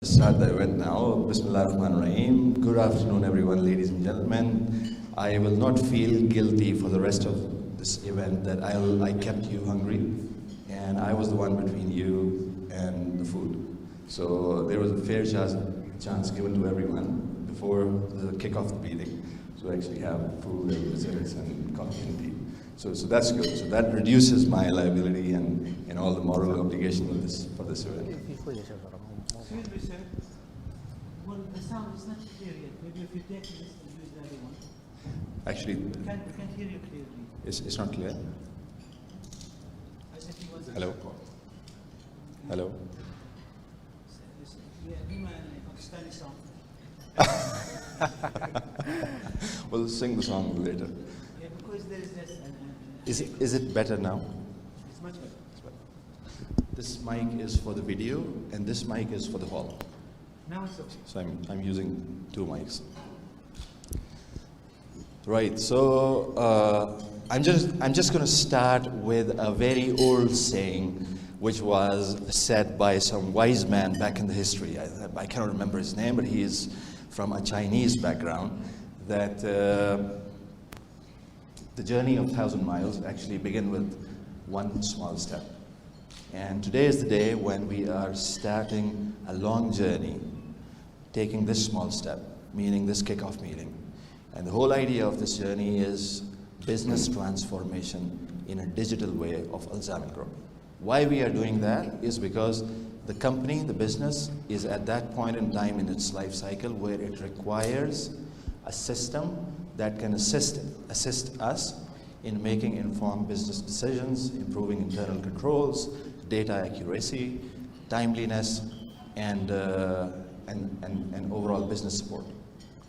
Start the event now. Bismillah ar-Rahman ar-Rahim. Good afternoon, everyone, ladies and gentlemen. I will not feel guilty for the rest of this event that I kept you hungry, and I was the one between you and the food. So there was a fair chance given to everyone before the kickoff the meeting to actually have food and desserts and coffee and tea. So that's good. So that reduces my liability and all the moral obligation for this event. Excuse me, sir. Well, the sound is not clear yet. Maybe if you take this and use the other one. Actually, We can't hear you clearly. it's not clear. As if he was Hello? Hello? Yeah, هما Pakistani song. We'll sing the song later. Yeah, because there is this. Is it better now? It's much better. This mic is for the video, and this mic is for the hall. Now it's okay. So I'm using two mics. Right. So I'm just going to start with a very old saying, which was said by some wise man back in the history. I cannot remember his name, but he is from a Chinese background. That the journey of 1,000 miles actually begin with one small step. And today is the day when we are starting a long journey, taking this small step, meaning this kickoff meeting. And the whole idea of this journey is business transformation in a digital way of Al Zamil Group. Why we are doing that is because the company, the business, is at that point in time in its life cycle where it requires a system that can assist us in making informed business decisions, improving internal controls, data accuracy, timeliness, and overall business support.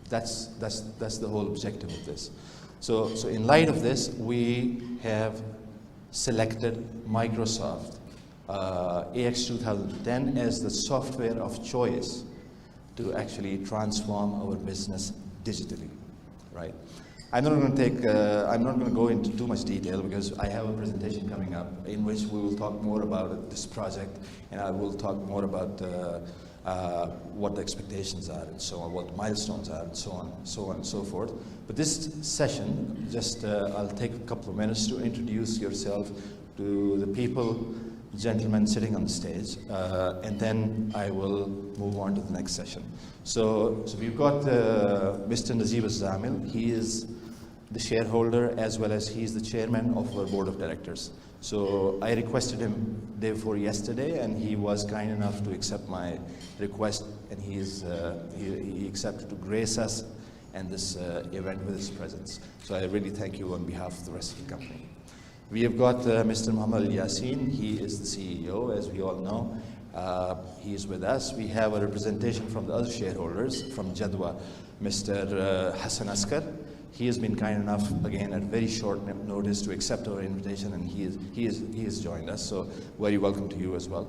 That's the whole objective of this. So in light of this, we have selected Microsoft AX 2010 as the software of choice to actually transform our business digitally, right? I'm not going to go into too much detail because I have a presentation coming up in which we will talk more about this project, and I will talk more about what the expectations are and so on, what the milestones are and so on and so forth. But this session, I'll take a couple of minutes to introduce yourself to the people, gentlemen sitting on the stage, and then I will move on to the next session. So we've got Mr. Najib Al-Zamil. He is the shareholder as well as he's the chairman of our board of directors. So I requested him day before yesterday, and he was kind enough to accept my request, and he accepted to grace us and this event with his presence. So I really thank you on behalf of the rest of the company. We have got Mr. Muhammad Al-Yassin. He is the CEO, as we all know. He is with us. We have a representation from the other shareholders from Jadwa, Mr. Hassan Askar. He has been kind enough, again, at very short notice to accept our invitation, and he has joined us. So very welcome to you as well.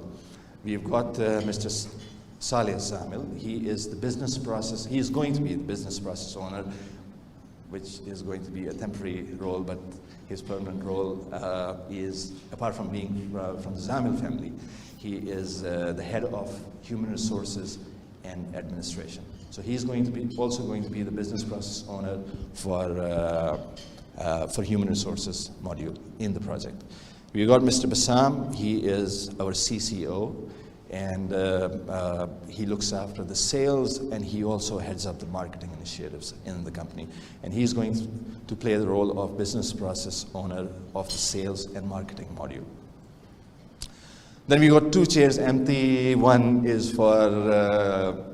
We've got Mr. Saleh Zamil. He is the business process. He is going to be the business process owner, which is going to be a temporary role, but his permanent role is, apart from being from the Zamil family, he is the head of human resources and administration. So he's also going to be the business process owner for human resources module in the project. We got Mr. Bassam. He is our CCO, and he looks after the sales, and he also heads up the marketing initiatives in the company. And he's going to play the role of business process owner of the sales and marketing module. Then we got two chairs empty. One is for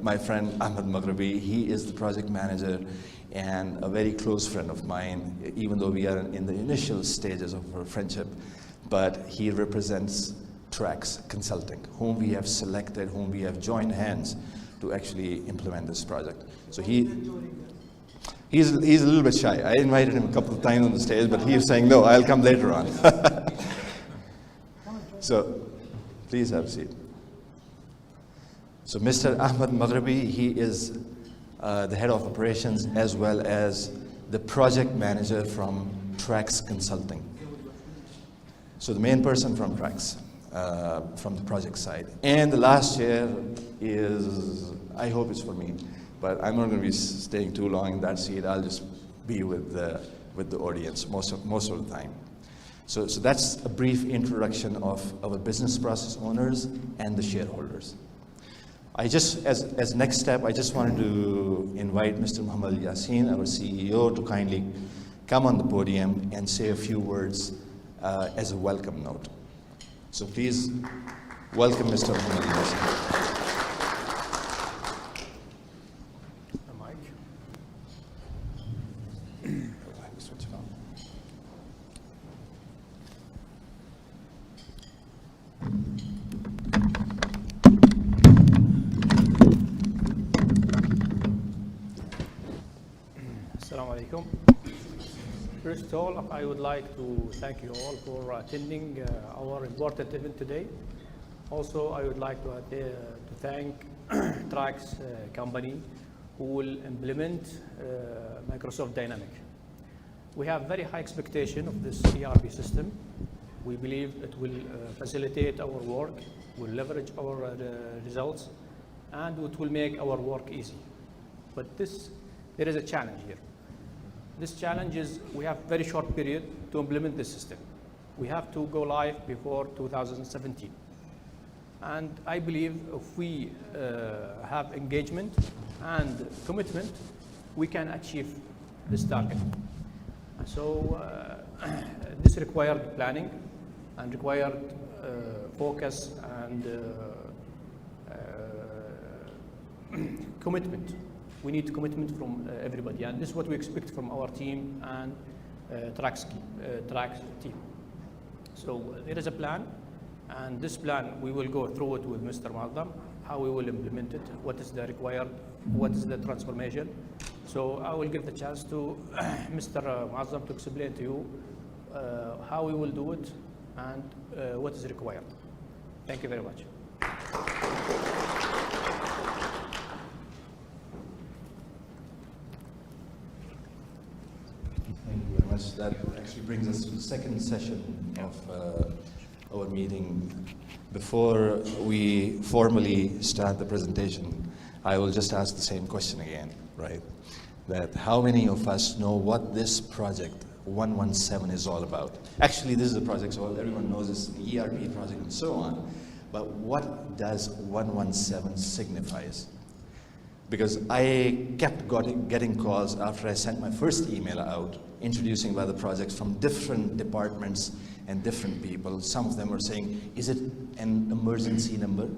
my friend Ahmed Maghrabi. He is the project manager and a very close friend of mine, even though we are in the initial stages of our friendship. But he represents Trax Consulting, whom we have selected, whom we have joined hands to actually implement this project. So he's a little bit shy. I invited him a couple of times on the stage, but he was saying, no, I'll come later on. So please have a seat. So Mr. Ahmed Maghrabi, he is the head of operations as well as the project manager from Trax Consulting. So the main person from Trax. from the project side. And the last chair is, I hope it's for me, but I'm not going to be staying too long in that seat. I'll just be with the audience most of the time. So that's a brief introduction of our business process owners and the shareholders. I just, as next step, I just wanted to invite Mr. Muhammad Yassin, our CEO, to kindly come on the podium and say a few words as a welcome note. So please welcome Mr. Muhammad Yassin. Assalamu alaikum. First of all, I would like to thank you all for attending our important event today. Also, I would like to thank Trax company who will implement Microsoft Dynamics. We have very high expectation of this ERP system. We believe it will facilitate our work, will leverage our results, and it will make our work easy. But there is a challenge here. This challenge is we have very short period to implement this system. We have to go live before 2017. And I believe if we have engagement and commitment, we can achieve this target. So this required planning and required focus and commitment. We need commitment from everybody, and this is what we expect from our team and Trax team. So there is a plan, and this plan we will go through it with Mr. Muazzam, how we will implement it, what is the required, what is the transformation. So I will give the chance to Mr. Muazzam to explain to you how we will do it and what is required. Thank you very much. That actually brings us to the second session of our meeting. Before we formally start the presentation, I will just ask the same question again, right? That how many of us know what this project 117 is all about? Actually, this is a project, so everyone knows it's the ERP project and so on. But what does 117 signifies? Because I kept getting calls after I sent my first email out introducing about the projects from different departments and different people. Some of them were saying, is it an emergency number?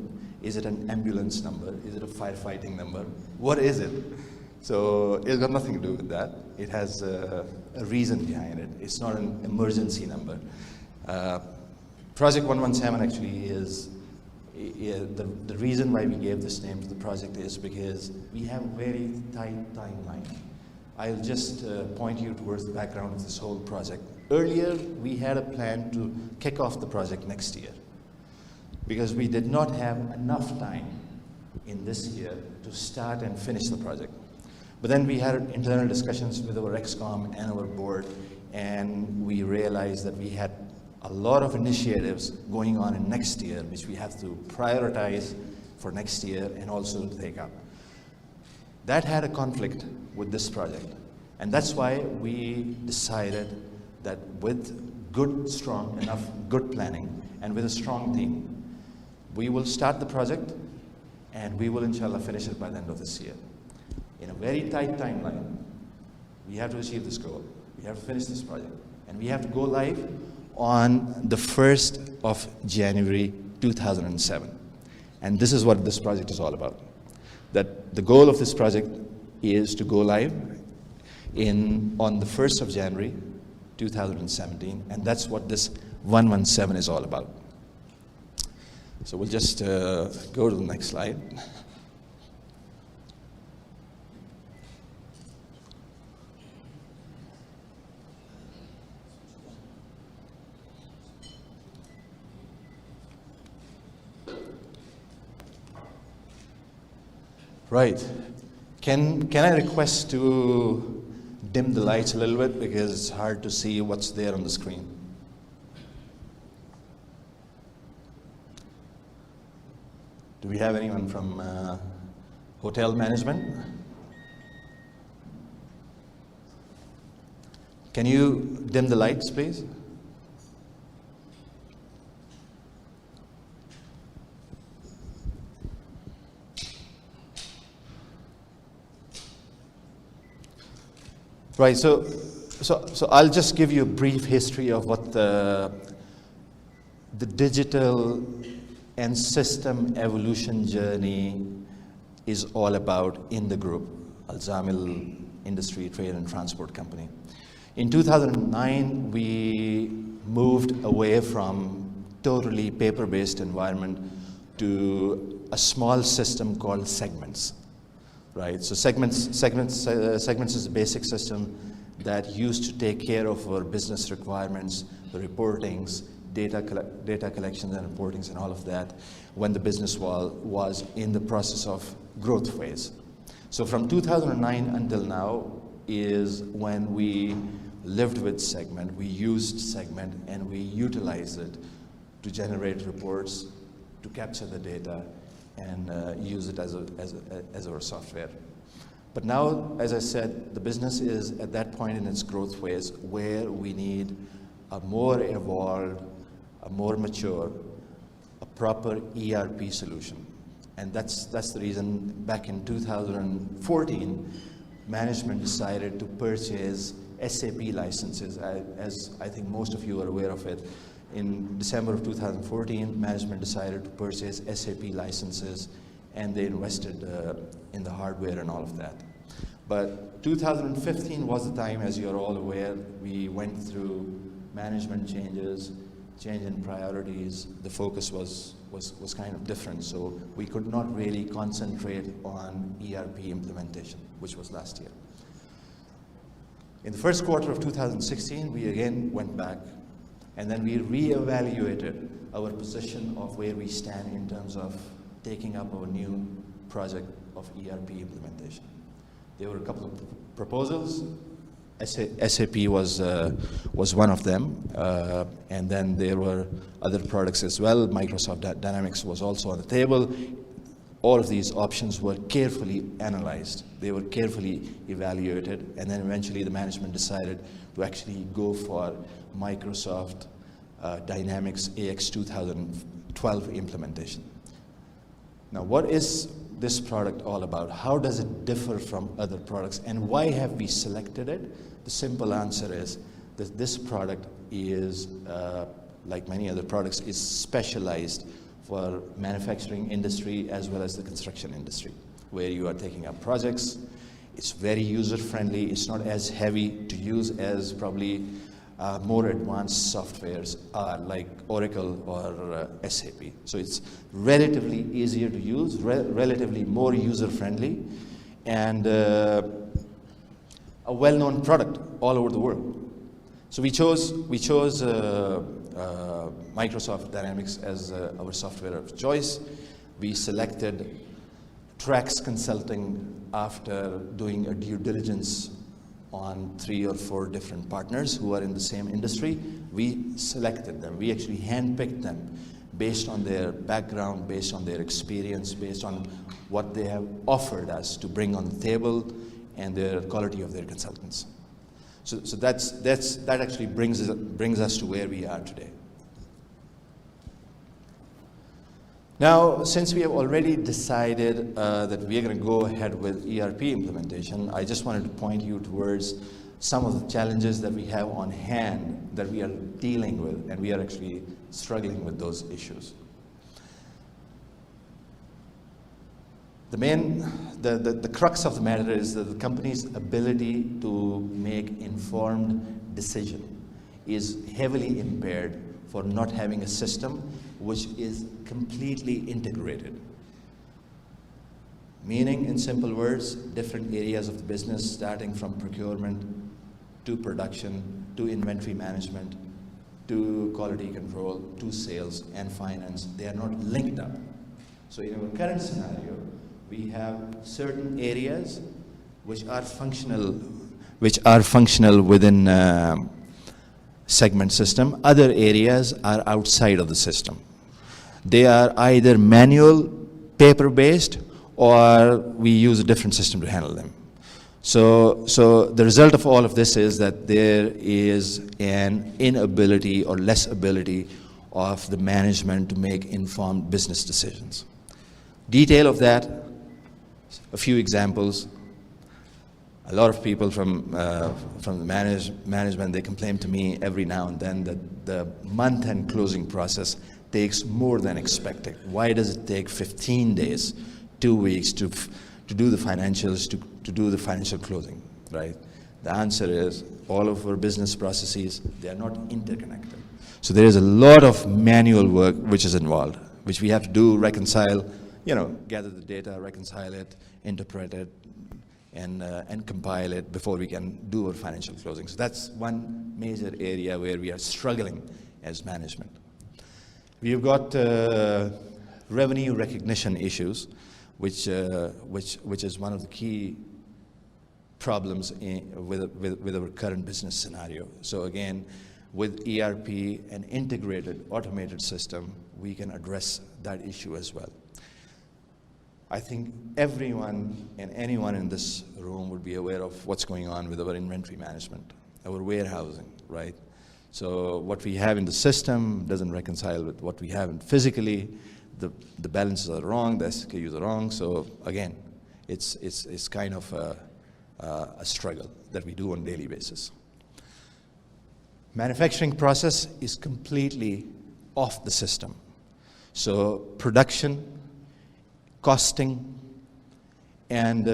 Is it an ambulance number? Is it a firefighting number? What is it? So it's got nothing to do with that. It has a reason behind it. It's not an emergency number. Project 117 actually is, the reason why we gave this name to the project is because we have a very tight timeline. I'll just point you towards the background of this whole project. Earlier, we had a plan to kick off the project next year because we did not have enough time in this year to start and finish the project. But then we had internal discussions with our ExCom and our board, and we realized that we had a lot of initiatives going on in next year, which we have to prioritize for next year and also to take up. That had a conflict with this project. And that's why we decided that with enough good planning and with a strong team, we will start the project and we will inshallah finish it by the end of this year. In a very tight timeline, we have to achieve this goal. We have to finish this project. And we have to go live on the 1st of January 2007. And this is what this project is all about. That the goal of this project is to go live on the 1st of January 2017, and that's what this 117 is all about. So we'll just go to the next slide. Right. Can I request to dim the lights a little bit because it's hard to see what's there on the screen? Do we have anyone from hotel management? Can you dim the lights, please? Right, so I'll just give you a brief history of what the digital and system evolution journey is all about in the group, Al Zamil Industry, Trade and Transport Company. In 2009, we moved away from totally paper-based environment to a small system called Segments. Right, so Segments is a basic system that used to take care of our business requirements, the reportings, data collections and reportings and all of that when the business was in the process of growth phase. So from 2009 until now is when we lived with Segment, we used Segment, and we utilized it to generate reports, to capture the data, and use it as our software. But now, as I said, the business is at that point in its growth phase where we need a more evolved, a more mature, a proper ERP solution. And that's the reason back in 2014, management decided to purchase SAP licenses. As I think most of you are aware of it, in December of 2014, management decided to purchase SAP licenses, and they invested in the hardware and all of that. But 2015 was the time, as you're all aware, we went through management changes, change in priorities. The focus was kind of different, so we could not really concentrate on ERP implementation, which was last year. In the first quarter of 2016, we again went back, and then we reevaluated our position of where we stand in terms of taking up our new project of ERP implementation. There were a couple of proposals. SAP was one of them, and then there were other products as well. Microsoft Dynamics was also on the table. All of these options were carefully analyzed. They were carefully evaluated, and then eventually the management decided to actually go for Microsoft Dynamics AX 2012 implementation. Now, what is this product all about? How does it differ from other products, and why have we selected it? The simple answer is that this product is, like many other products, is specialized for manufacturing industry as well as the construction industry, where you are taking up projects. It's very user-friendly. It's not as heavy to use as probably more advanced softwares are, like Oracle or SAP. So it's relatively easier to use, relatively more user-friendly, and a well-known product all over the world. So we chose Microsoft Dynamics as our software of choice. We selected Trax Consulting after doing a due diligence on 3 or 4 different partners who are in the same industry. We selected them. We actually handpicked them based on their background, based on their experience, based on what they have offered us to bring on the table, and the quality of their consultants. So that actually brings us to where we are today. Now, since we have already decided that we are going to go ahead with ERP implementation, I just wanted to point you towards some of the challenges that we have on hand that we are dealing with, and we are actually struggling with those issues. The crux of the matter is that the company's ability to make informed decision is heavily impaired for not having a system which is completely integrated. Meaning, in simple words, different areas of the business, starting from procurement to production, to inventory management, to quality control, to sales and finance, they are not linked up. So in our current scenario, we have certain areas which are functional within segment system. Other areas are outside of the system. They are either manual paper-based, or we use a different system to handle them. So the result of all of this is that there is an inability or less ability of the management to make informed business decisions. Detail of that, a few examples. A lot of people from the management, they complain to me every now and then that the month-end closing process takes more than expected. Why does it take 15 days, 2 weeks to do the financials, to do the financial closing, right? The answer is all of our business processes, they are not interconnected. So there is a lot of manual work which is involved, which we have to do, reconcile, gather the data, reconcile it, interpret it, and compile it before we can do our financial closing. So that's one major area where we are struggling as management. We've got revenue recognition issues, which is one of the key problems with our current business scenario. So again, with ERP and integrated automated system, we can address that issue as well. I think everyone and anyone in this room would be aware of what's going on with our inventory management, our warehousing, right? So what we have in the system doesn't reconcile with what we have physically. The balances are wrong, the SKUs are wrong. So again, it's kind of a struggle that we do on a daily basis. Manufacturing process is completely off the system. So production, costing, and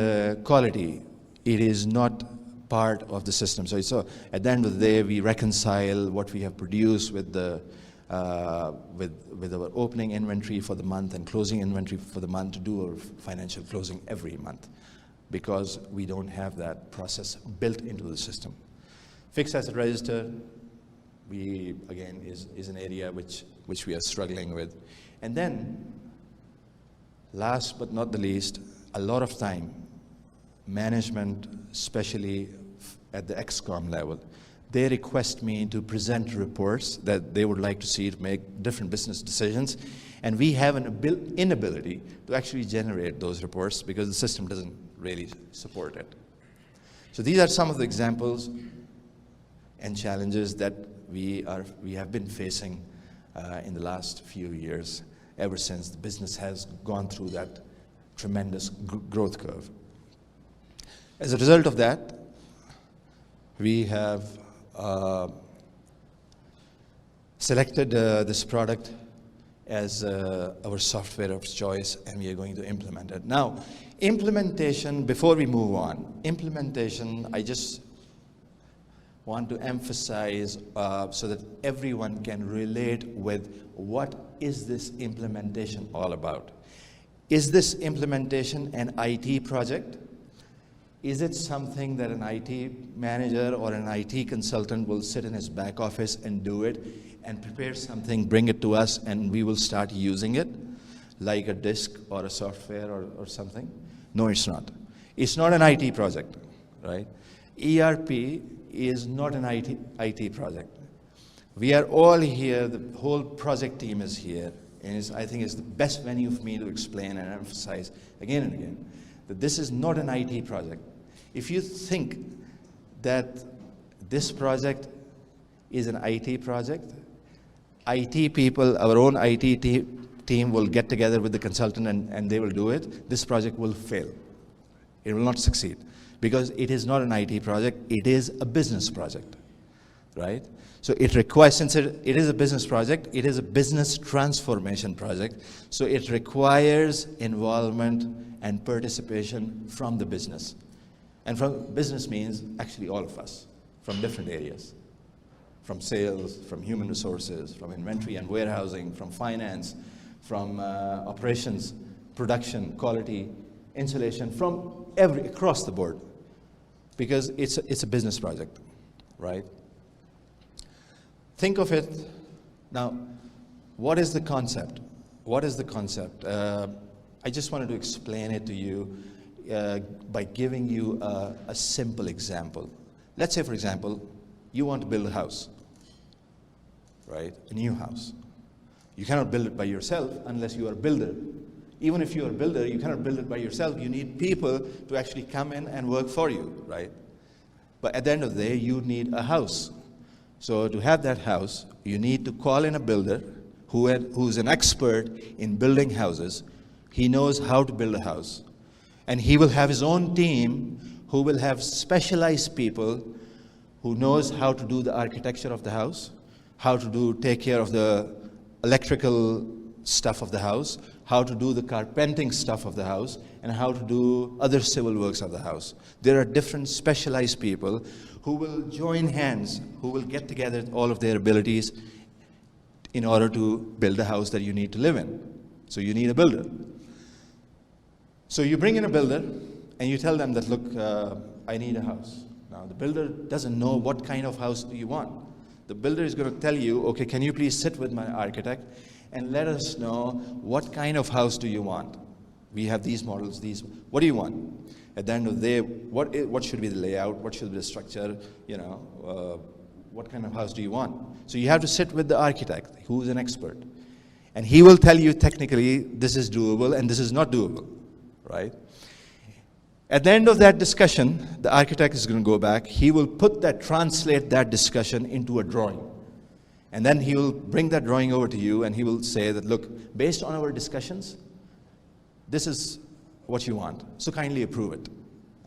quality, it is not part of the system. So at the end of the day, we reconcile what we have produced with our opening inventory for the month and closing inventory for the month to do our financial closing every month, because we don't have that process built into the system. Fixed asset register, again, is an area which we are struggling with. And then, last but not the least, a lot of time, management, especially at the ExCom level, they request me to present reports that they would like to see to make different business decisions. And we have an inability to actually generate those reports because the system doesn't really support it. So these are some of the examples and challenges that we have been facing in the last few years, ever since the business has gone through that tremendous growth curve. As a result of that, we have selected this product as our software of choice, and we are going to implement it. Now, implementation, before we move on, implementation, I just want to emphasize so that everyone can relate with what is this implementation all about. Is this implementation an IT project? Is it something that an IT manager or an IT consultant will sit in his back office and do it and prepare something, bring it to us, and we will start using it, like a disk or a software or something? No, it's not. It's not an IT project, right? ERP is not an IT project. We are all here, the whole project team is here, and I think it's the best venue for me to explain and emphasize again and again that this is not an IT project. If you think that this project is an IT project, IT people, our own IT team will get together with the consultant and they will do it, this project will fail. It will not succeed because it is not an IT project, it is a business project, right? So it requires, since it is a business project, it is a business transformation project, so it requires involvement and participation from the business. And from business means actually all of us, from different areas. From sales, from human resources, from inventory and warehousing, from finance, from operations, production, quality, installation, from across the board. Because it's a business project, right? Think of it, now, what is the concept? What is the concept? I just wanted to explain it to you by giving you a simple example. Let's say, for example, you want to build a house, right? A new house. You cannot build it by yourself unless you are a builder. Even if you're a builder, you cannot build it by yourself. You need people to actually come in and work for you, right? But at the end of the day, you need a house. So to have that house, you need to call in a builder who's an expert in building houses. He knows how to build a house. And he will have his own team who will have specialized people who knows how to do the architecture of the house, how to take care of the electrical stuff of the house, how to do the carpenting stuff of the house, and how to do other civil works of the house. There are different specialized people who will join hands, who will get together all of their abilities in order to build the house that you need to live in. So you need a builder. So you bring in a builder, and you tell them that, look, I need a house. Now, the builder doesn't know what kind of house do you want. The builder is going to tell you, okay, can you please sit with my architect and let us know what kind of house do you want? We have these models, what do you want? At the end of the day, what should be the layout? What should be the structure? What kind of house do you want? So you have to sit with the architect, who is an expert. And he will tell you technically, this is doable and this is not doable, right? At the end of that discussion, the architect is going to go back. He will translate that discussion into a drawing. And then he will bring that drawing over to you, and he will say that, look, based on our discussions, this is what you want. So kindly approve it.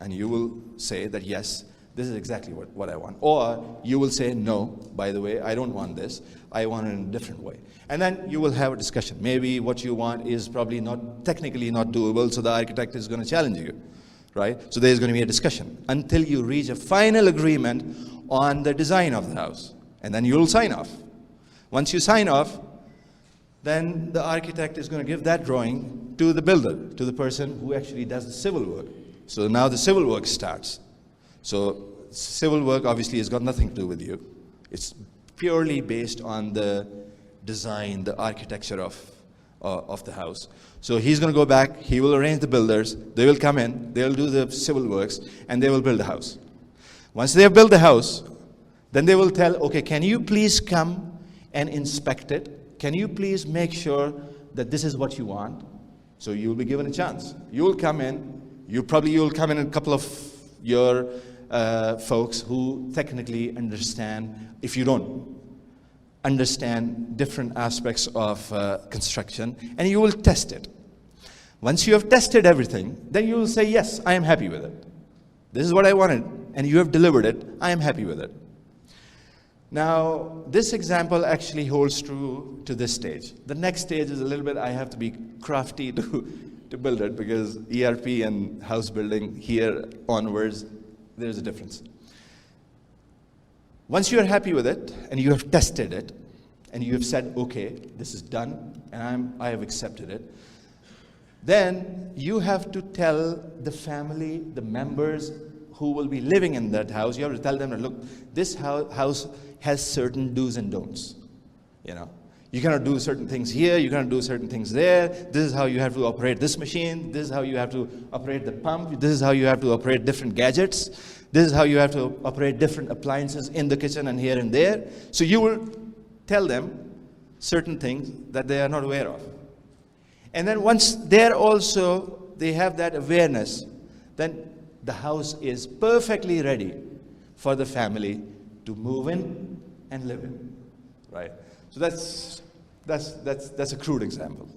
And you will say that, yes, this is exactly what I want. Or you will say, no, by the way, I don't want this. I want it in a different way. And then you will have a discussion. Maybe what you want is probably technically not doable, so the architect is going to challenge you. Right? So there's going to be a discussion until you reach a final agreement on the design of the house. And then you'll sign off. Once you sign off, then the architect is going to give that drawing to the builder, to the person who actually does the civil work. So now the civil work starts. So civil work obviously has got nothing to do with you. It's purely based on the design, the architecture of the house. So he's going to go back, he will arrange the builders, they will come in, they'll do the civil works, and they will build the house. Once they have built the house, then they will tell, okay, can you please come and inspect it? Can you please make sure that this is what you want? So you will be given a chance. You will come in, you will come in a couple of your folks who technically understand, if you don't understand different aspects of construction, and you will test it. Once you have tested everything, then you will say, yes, I am happy with it. This is what I wanted, and you have delivered it. I am happy with it. Now, this example actually holds true to this stage. The next stage is a little bit, I have to be crafty to build it, because ERP and house building here onwards, there's a difference. Once you are happy with it, and you have tested it, and you have said, okay, this is done, and I have accepted it, then you have to tell the family, the members who will be living in that house, you have to tell them, look, this house has certain do's and don'ts. You cannot do certain things here, you cannot do certain things there. This is how you have to operate this machine. This is how you have to operate the pump. This is how you have to operate different gadgets. This is how you have to operate different appliances in the kitchen and here and there. So you will tell them certain things that they are not aware of. And then once they have that awareness, then the house is perfectly ready for the family to move in and live in, right? So that's a crude example.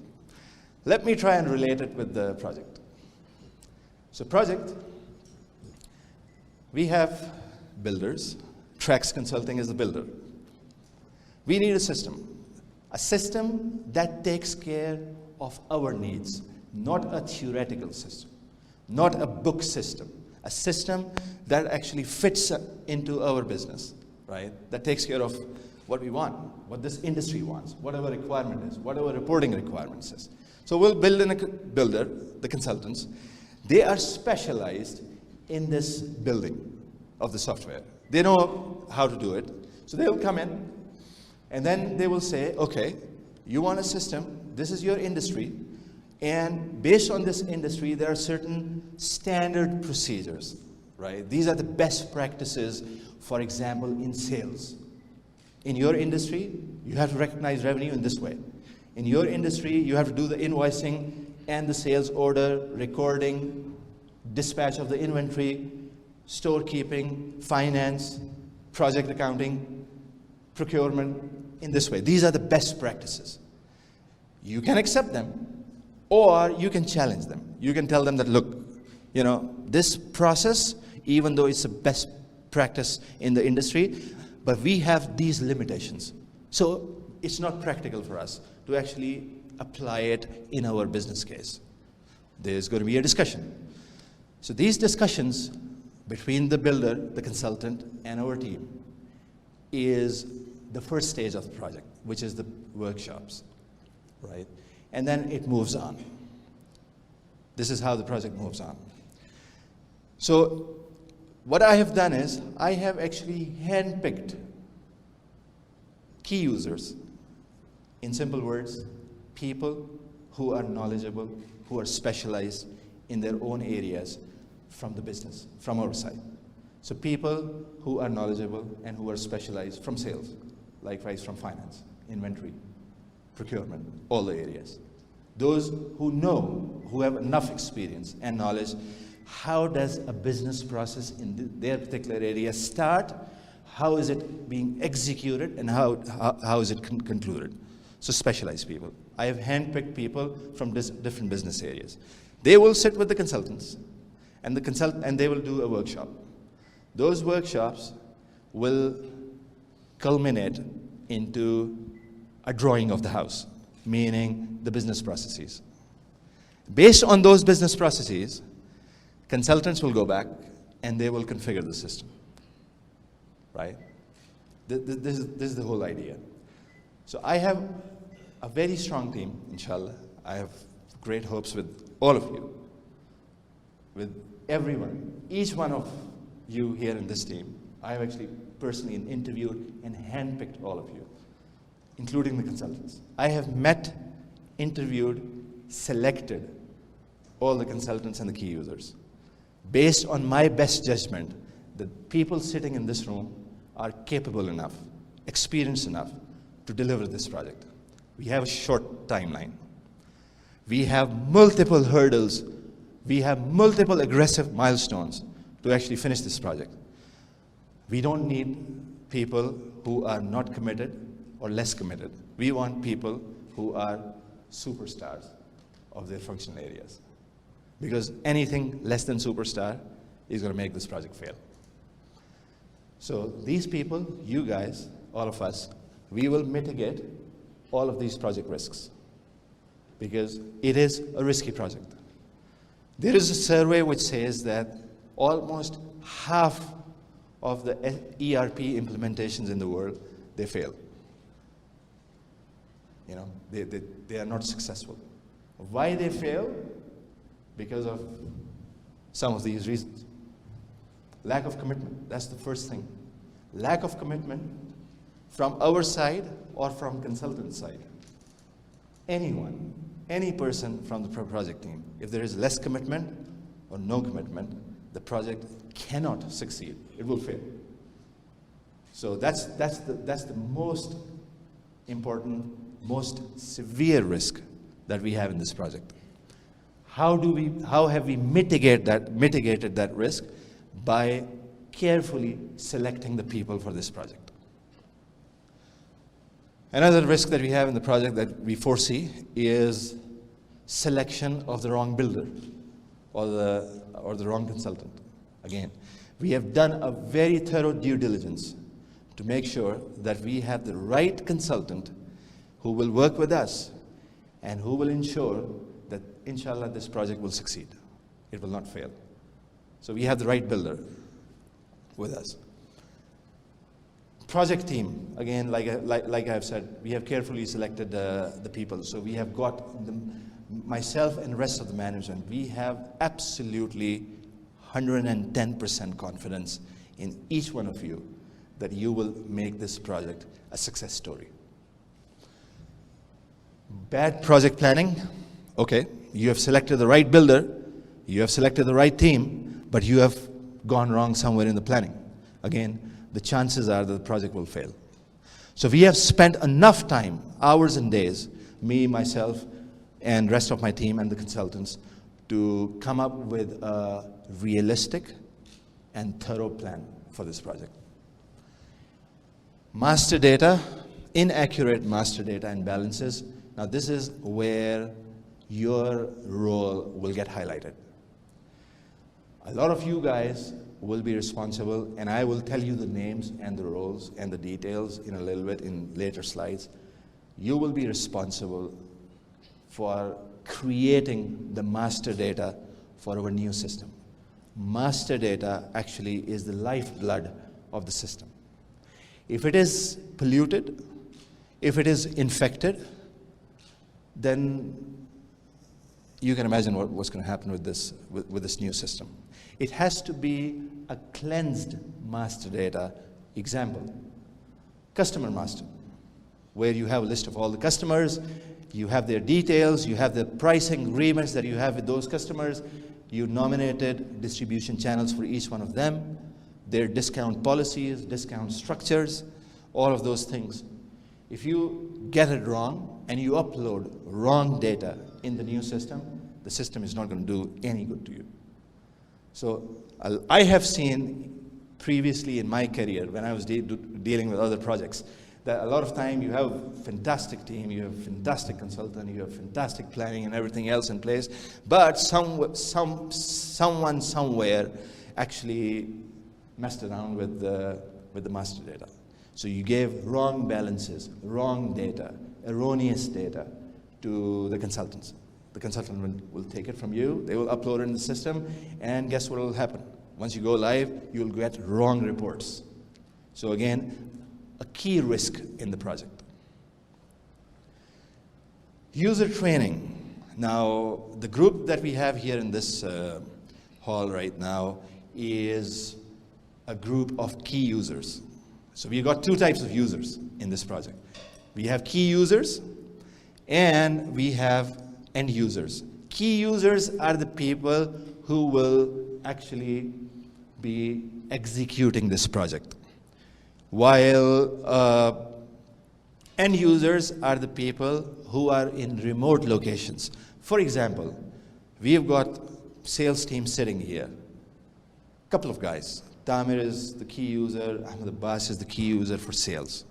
Let me try and relate it with the project. So project, we have builders. Trax Consulting is the builder. We need a system that takes care of our needs, not a theoretical system, not a book system, a system that actually fits into our business, right? That takes care of what we want, what this industry wants, what our requirement is, what our reporting requirements is. So we'll build in a builder, the consultants. They are specialized in this building of the software. They know how to do it. So they'll come in, and then they will say, okay, you want a system, this is your industry, and based on this industry, there are certain standard procedures, right? These are the best practices, for example, in sales. In your industry, you have to recognize revenue in this way. In your industry, you have to do the invoicing and the sales order, recording, dispatch of the inventory, storekeeping, finance, project accounting, procurement, in this way. These are the best practices. You can accept them, or you can challenge them. You can tell them that, look, you know, this process, even though it's the best practice in the industry, but we have these limitations. So it's not practical for us to actually apply it in our business case. There's going to be a discussion. So these discussions between the builder, the consultant, and our team is the first stage of the project, which is the workshops, right? And then it moves on. This is how the project moves on. So what I have done is I have actually handpicked key users. In simple words, people who are knowledgeable, who are specialized in their own areas from the business, from our side. So people who are knowledgeable and who are specialized from sales, likewise from finance, inventory, procurement, all the areas. Those who know, who have enough experience and knowledge, how does a business process in their particular area start, how is it being executed, and how is it concluded. So specialized people. I have handpicked people from different business areas. They will sit with the consultants, and they will do a workshop. Those workshops will culminate into a drawing of the house, meaning the business processes. Based on those business processes, consultants will go back and they will configure the system, right? This is the whole idea. So I have a very strong team, inshallah. I have great hopes with all of you, with everyone, each one of you here in this team. I have actually personally interviewed and handpicked all of you, including the consultants. I have met, interviewed, selected all the consultants and the key users. Based on my best judgment, the people sitting in this room are capable enough, experienced enough to deliver this project. We have a short timeline. We have multiple hurdles. We have multiple aggressive milestones to actually finish this project. We don't need people who are not committed or less committed. We want people who are superstars of their functional areas. Because anything less than superstar is going to make this project fail. So these people, you guys, all of us, we will mitigate all of these project risks because it is a risky project. There is a survey which says that almost half of the ERP implementations in the world, they fail. You know, they are not successful. Why they fail? Because of some of these reasons. Lack of commitment, that's the first thing. Lack of commitment from our side or from consultant side. Anyone, any person from the project team, if there is less commitment or no commitment, the project cannot succeed. It will fail. So that's the most important, most severe risk that we have in this project. How have we mitigated that risk? By carefully selecting the people for this project. Another risk that we have in the project that we foresee is selection of the wrong builder or the wrong consultant. Again, we have done a very thorough due diligence to make sure that we have the right consultant who will work with us and who will ensure that, inshallah, this project will succeed. It will not fail. So we have the right builder with us. Project team, again, like I've said, we have carefully selected the people. So we have got myself and the rest of the management, we have absolutely 110% confidence in each one of you that you will make this project a success story. Bad project planning, okay, you have selected the right builder, you have selected the right team, but you have gone wrong somewhere in the planning. Again, the chances are that the project will fail. So we have spent enough time, hours and days, me, myself, and rest of my team and the consultants to come up with a realistic and thorough plan for this project. Master data, inaccurate master data and balances. Now this is where your role will get highlighted. A lot of you guys will be responsible, and I will tell you the names and the roles and the details in a little bit in later slides. You will be responsible for creating the master data for our new system. Master data actually is the lifeblood of the system. If it is polluted, if it is infected, then you can imagine what's going to happen with this new system. It has to be a cleansed master data. Example, customer master, where you have a list of all the customers, you have their details, you have the pricing agreements that you have with those customers, you nominated distribution channels for each one of them, their discount policies, discount structures, all of those things. If you get it wrong and you upload wrong data in the new system, the system is not going to do any good to you. So I have seen previously in my career, when I was dealing with other projects, that a lot of time you have a fantastic team, you have a fantastic consultant, you have fantastic planning and everything else in place, but someone somewhere actually messed around with the master data. So you gave wrong balances, wrong data, erroneous data to the consultants. The consultant will take it from you, they will upload it in the system, and guess what will happen? Once you go live, you will get wrong reports. So again, a key risk in the project. User training. Now, the group that we have here in this hall right now is a group of key users. So we've got two types of users in this project. We have key users and we have end users. Key users are the people who will actually be executing this project, while end users are the people who are in remote locations. For example, we have got sales team sitting here, a couple of guys. Tamir is the key user, Ahmed Abbas is the key user for sales.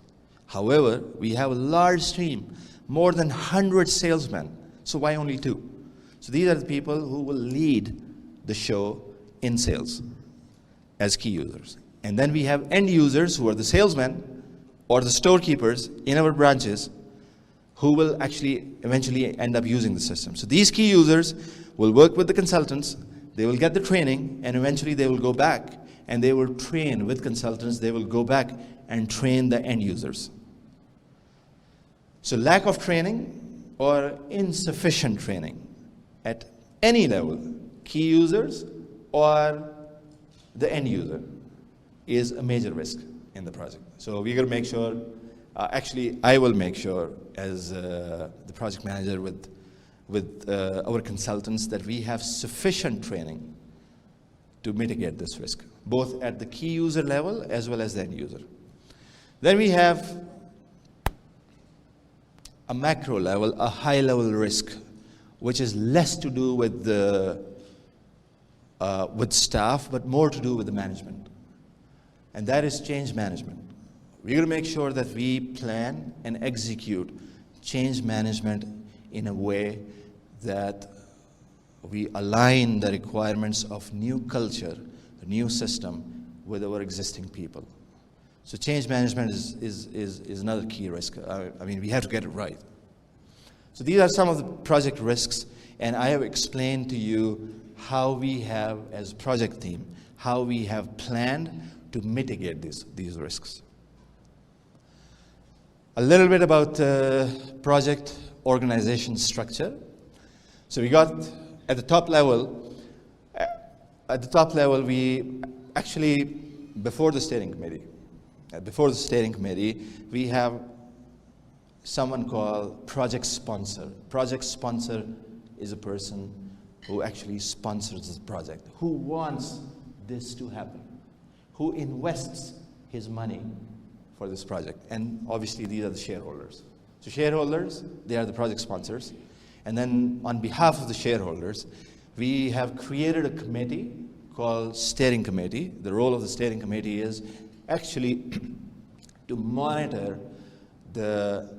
However, we have a large team, more than 100 salesmen, so why only 2? So these are the people who will lead the show in sales as key users. And then we have end users who are the salesmen or the storekeepers in our branches who will actually eventually end up using the system. So these key users will work with the consultants, they will get the training, and eventually they will go back and they will train with consultants, they will go back and train the end users. So lack of training or insufficient training at any level, key users or the end user, is a major risk in the project. So we're going to make sure, actually I will make sure as the project manager with our consultants that we have sufficient training to mitigate this risk, both at the key user level as well as the end user. Then we have a macro level, a high level risk, which is less to do with staff, but more to do with the management. And that is change management. We're going to make sure that we plan and execute change management in a way that we align the requirements of new culture, the new system, with our existing people. So change management is another key risk. I mean, we have to get it right. So these are some of the project risks, and I have explained to you how we have, as a project team, how we have planned to mitigate these risks. A little bit about project organization structure. So we got at the top level, we actually, before the steering committee, we have someone called project sponsor. Project sponsor is a person who actually sponsors the project, who wants this to happen, who invests his money for this project. And obviously these are the shareholders. So shareholders, they are the project sponsors. And then on behalf of the shareholders, we have created a committee called Steering Committee. The role of the Steering Committee is actually to monitor the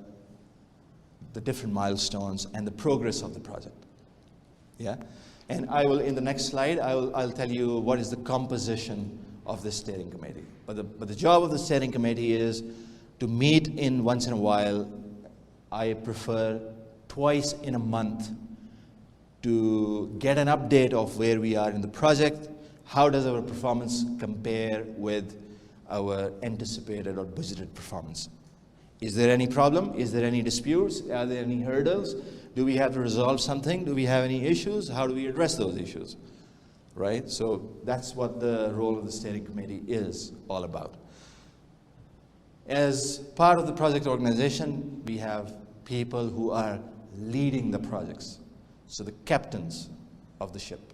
different milestones and the progress of the project. Yeah? And I will, in the next slide, I'll tell you what is the composition of the Steering Committee. But the job of the Steering Committee is to meet in once in a while. I prefer twice in a month to get an update of where we are in the project. How does our performance compare with our anticipated or budgeted performance? Is there any problem? Is there any disputes? Are there any hurdles? Do we have to resolve something? Do we have any issues? How do we address those issues? Right? So that's what the role of the Steering Committee is all about. As part of the project organization, we have people who are leading the projects. So the captains of the ship.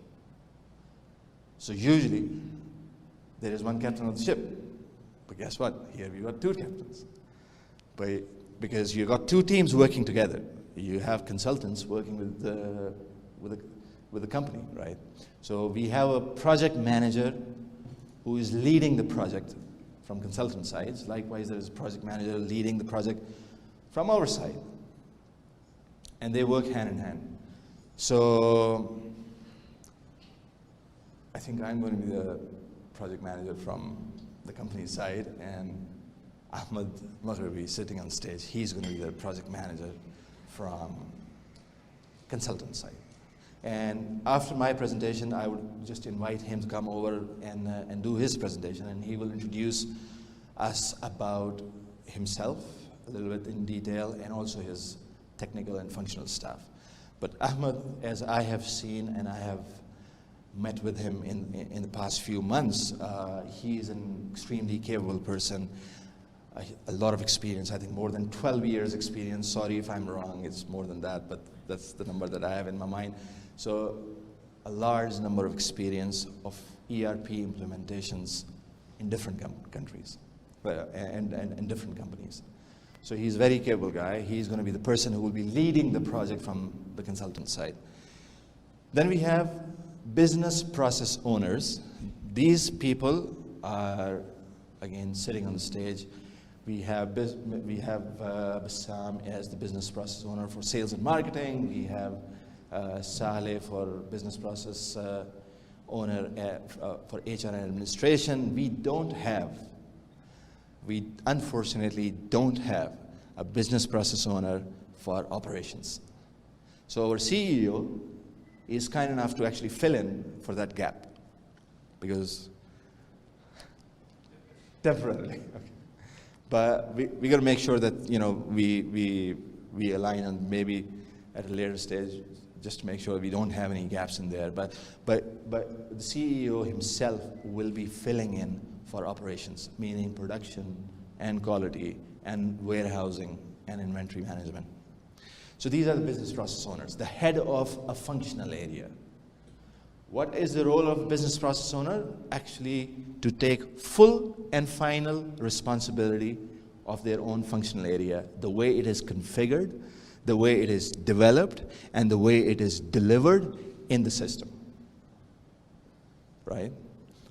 So usually, there is one captain of the ship. But guess what? Here we got two captains. Because you got two teams working together. You have consultants working with the company, right? So we have a project manager who is leading the project from consultant sides. Likewise, there is a project manager leading the project from our side. And they work hand in hand. So I think I'm going to be the project manager from the company side, and Ahmed Maghrabi sitting on stage, he's going to be the project manager from consultant side. And after my presentation, I would just invite him to come over and do his presentation, and he will introduce us about himself a little bit in detail, and also his technical and functional staff. But Ahmed, as I have seen and I have met with him in the past few months, he is an extremely capable person. A lot of experience, I think more than 12 years experience. Sorry if I'm wrong, it's more than that, but that's the number that I have in my mind. So a large number of experience of ERP implementations in different countries and different companies. So he's a very capable guy. He's going to be the person who will be leading the project from the consultant side. Then we have business process owners. These people are, again, sitting on the stage. We have Bassam as the business process owner for sales and marketing. We have Saleh for business process owner for HR and administration. We unfortunately don't have a business process owner for operations. So our CEO is kind enough to actually fill in for that gap, because temporarily. Okay. But we got to make sure that we align, and maybe at a later stage, just to make sure we don't have any gaps in there. But the CEO himself will be filling in for operations, meaning production and quality and warehousing and inventory management. So these are the business process owners, the head of a functional area. What is the role of business process owner? Actually, to take full and final responsibility of their own functional area, the way it is configured, the way it is developed, and the way it is delivered in the system. Right?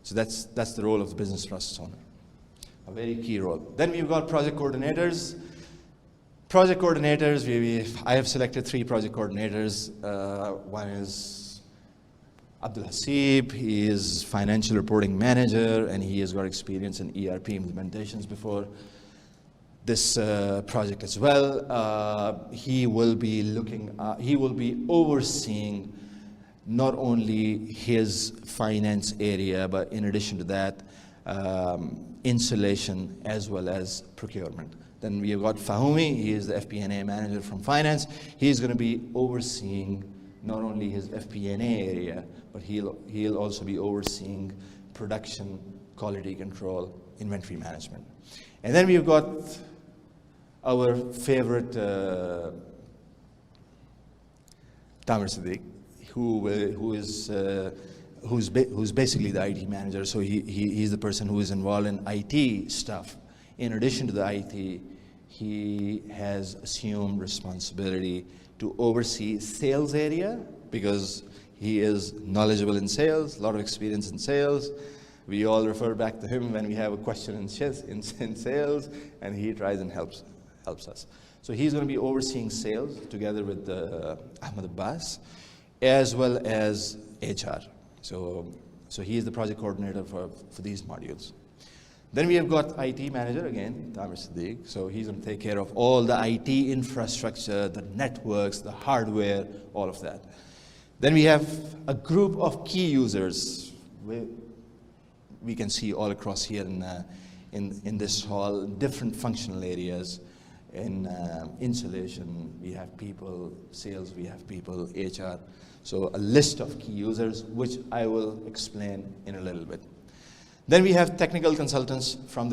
So that's the role of the business process owner. A very key role. Then we've got project coordinators. Project coordinators, I have selected 3 project coordinators. One is Abdul Hasib. He is financial reporting manager, and he has got experience in ERP implementations before this project as well. He will be overseeing not only his finance area, but in addition to that, installation as well as procurement. Then we have got Fahumi. He is the FP&A manager from finance. He's going to be overseeing not only his FP&A area, but he'll also be overseeing production, quality control, inventory management. And then we've got our favorite Tamer Siddiq, who's basically the IT manager. So he's the person who is involved in IT stuff. In addition to the IT, he has assumed responsibility to oversee sales area because he is knowledgeable in sales, a lot of experience in sales. We all refer back to him when we have a question in sales, and he tries and helps us. So he's going to be overseeing sales together with Ahmed Abbas, as well as HR. So he is the project coordinator for these modules. Then we have got IT manager again, Tamer Siddiq. So he's going to take care of all the IT infrastructure, the networks, the hardware, all of that. Then we have a group of key users. We can see all across here in this hall, different functional areas. In installation, we have people, sales, we have people, HR. So a list of key users, which I will explain in a little bit. Then we have technical consultants from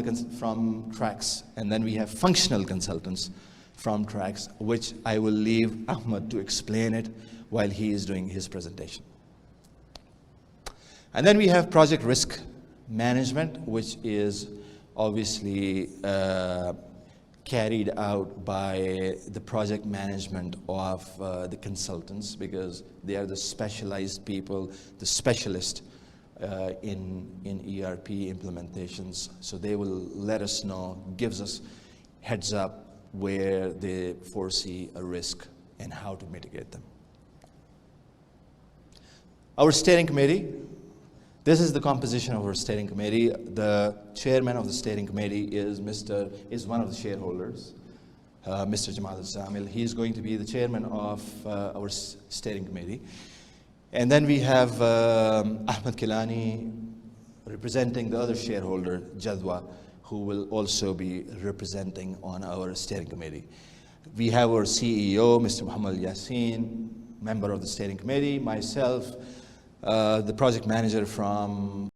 Trax, and then we have functional consultants from Trax, which I will leave Ahmed to explain it while he is doing his presentation. And then we have project risk management, which is obviously carried out by the project management of the consultants, because they are the specialized people, the specialists in ERP implementations. So they will let us know, gives us heads up where they foresee a risk and how to mitigate them. Our steering committee. This is the composition of our steering committee. The chairman of the steering committee is one of the shareholders, Mr. Jamal Al-Zamil. He is going to be the chairman of our steering committee. And then we have Ahmed Kilani representing the other shareholder, Jadwa, who will also be representing on our steering committee. We have our CEO, Mr. Muhammad Yassin, member of the steering committee, myself, the project manager from